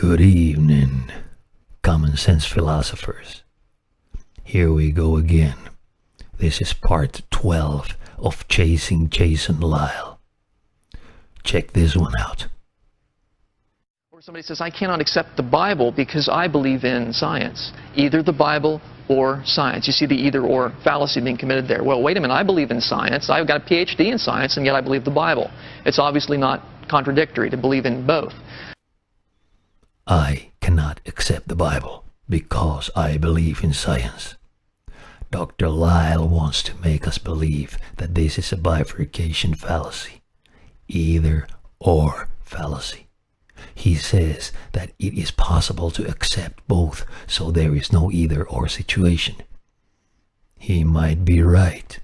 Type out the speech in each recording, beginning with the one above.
Good evening, common sense philosophers. Here we go again. This is part 12 of Chasing Jason Lisle. Check this one out. Or somebody says, I cannot accept the Bible because I believe in science. Either the Bible or science. You see the either-or fallacy being committed there. Well, wait a minute, I believe in science. I've got a PhD in science, and yet I believe the Bible. It's obviously not contradictory to believe in both. I cannot accept the Bible because I believe in science. Dr. Lisle wants to make us believe that this is a bifurcation fallacy, either or fallacy. He says that it is possible to accept both, so there is no either or situation. He might be right,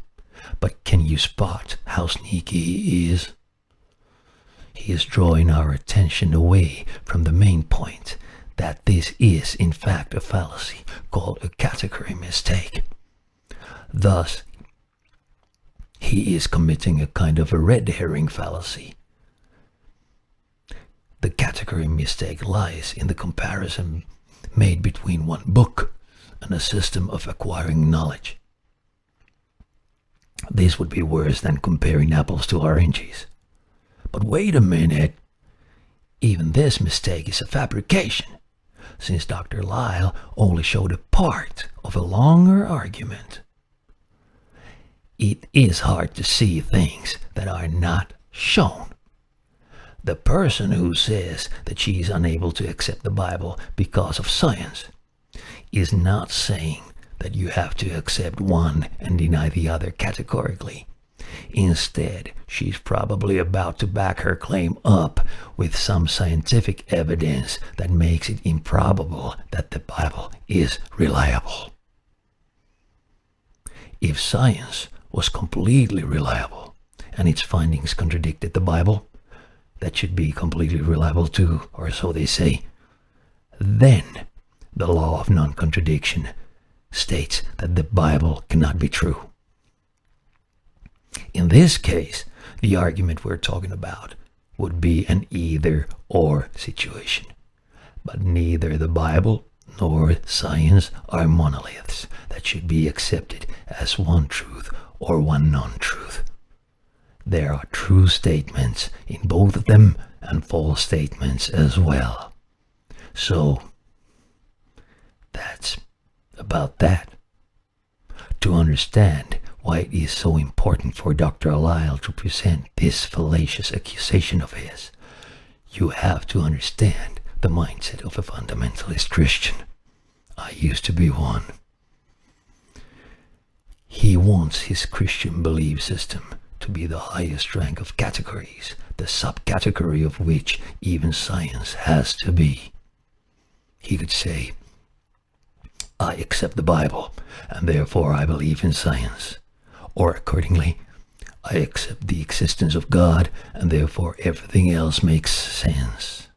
but can you spot how sneaky he is? He is drawing our attention away from the main point, that this is in fact a fallacy called a category mistake. Thus, he is committing a kind of a red herring fallacy. The category mistake lies in the comparison made between one book and a system of acquiring knowledge. This would be worse than comparing apples to oranges. But wait a minute, even this mistake is a fabrication, since Dr. Lisle only showed a part of a longer argument. It is hard to see things that are not shown. The person who says that she is unable to accept the Bible because of science is not saying that you have to accept one and deny the other categorically. Instead, she's probably about to back her claim up with some scientific evidence that makes it improbable that the Bible is reliable. If science was completely reliable and its findings contradicted the Bible, that should be completely reliable too, or so they say, then the law of non-contradiction states that the Bible cannot be true. In this case, the argument we're talking about would be an either-or situation. But neither the Bible nor science are monoliths that should be accepted as one truth or one non-truth. There are true statements in both of them and false statements as well. So, that's about that. To understand why it is so important for Dr. Lisle to present this fallacious accusation of his, you have to understand the mindset of a fundamentalist Christian. I used to be one. He wants his Christian belief system to be the highest rank of categories, the subcategory of which even science has to be. He could say, I accept the Bible, and therefore I believe in science. Or accordingly, I accept the existence of God, and therefore everything else makes sense.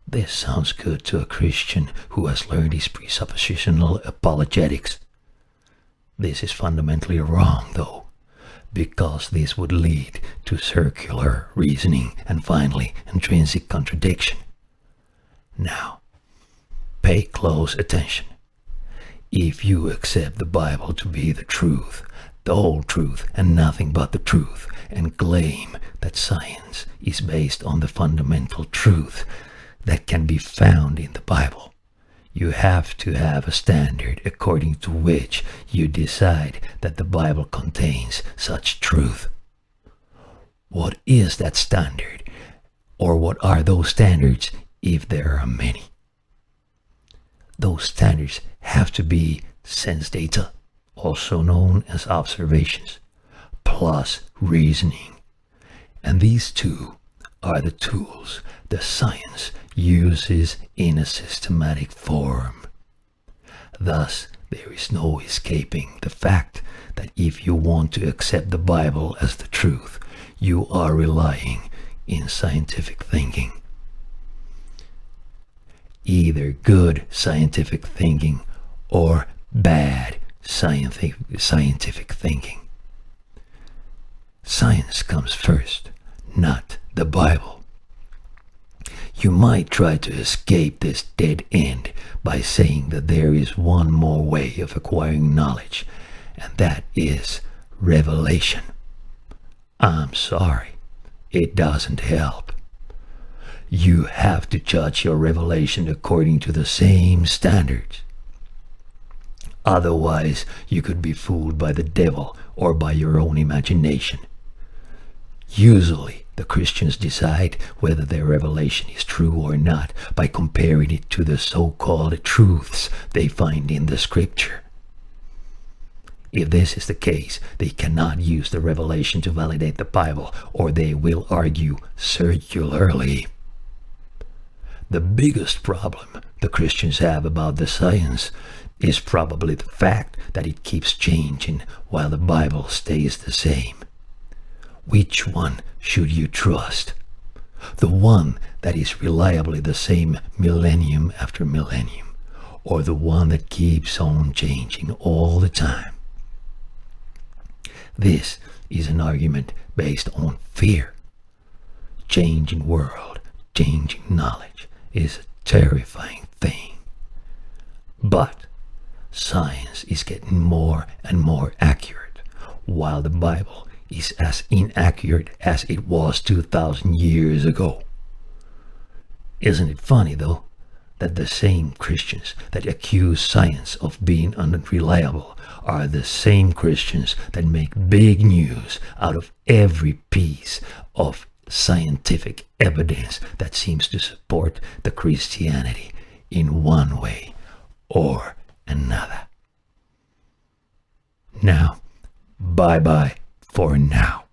This sounds good to a Christian who has learned his presuppositional apologetics. This is fundamentally wrong, though, because this would lead to circular reasoning and finally intrinsic contradiction. Now, pay close attention. If you accept the Bible to be the truth, the whole truth and nothing but the truth, and claim that science is based on the fundamental truth that can be found in the Bible, you have to have a standard according to which you decide that the Bible contains such truth. What is that standard? Or what are those standards if there are many? Those standards have to be sense data, also known as observations, plus reasoning. And these two are the tools the science uses in a systematic form. Thus, there is no escaping the fact that if you want to accept the Bible as the truth, you are relying in scientific thinking. Either good scientific thinking or bad scientific thinking. Science comes first, not the Bible. You might try to escape this dead end by saying that there is one more way of acquiring knowledge, and that is revelation. I'm sorry, it doesn't help. You have to judge your revelation according to the same standards. Otherwise, you could be fooled by the devil or by your own imagination. Usually, the Christians decide whether their revelation is true or not by comparing it to the so-called truths they find in the scripture. If this is the case, they cannot use the revelation to validate the Bible, or they will argue circularly. The biggest problem the Christians have about the science is probably the fact that it keeps changing while the Bible stays the same. Which one should you trust? The one that is reliably the same millennium after millennium, or the one that keeps on changing all the time? This is an argument based on fear. Changing world, changing knowledge is a terrifying thing. But science is getting more and more accurate, while the Bible is as inaccurate as it was 2,000 years ago. Isn't it funny, though, that the same Christians that accuse science of being unreliable are the same Christians that make big news out of every piece of scientific evidence that seems to support the Christianity in one way or another? Now, bye-bye for now.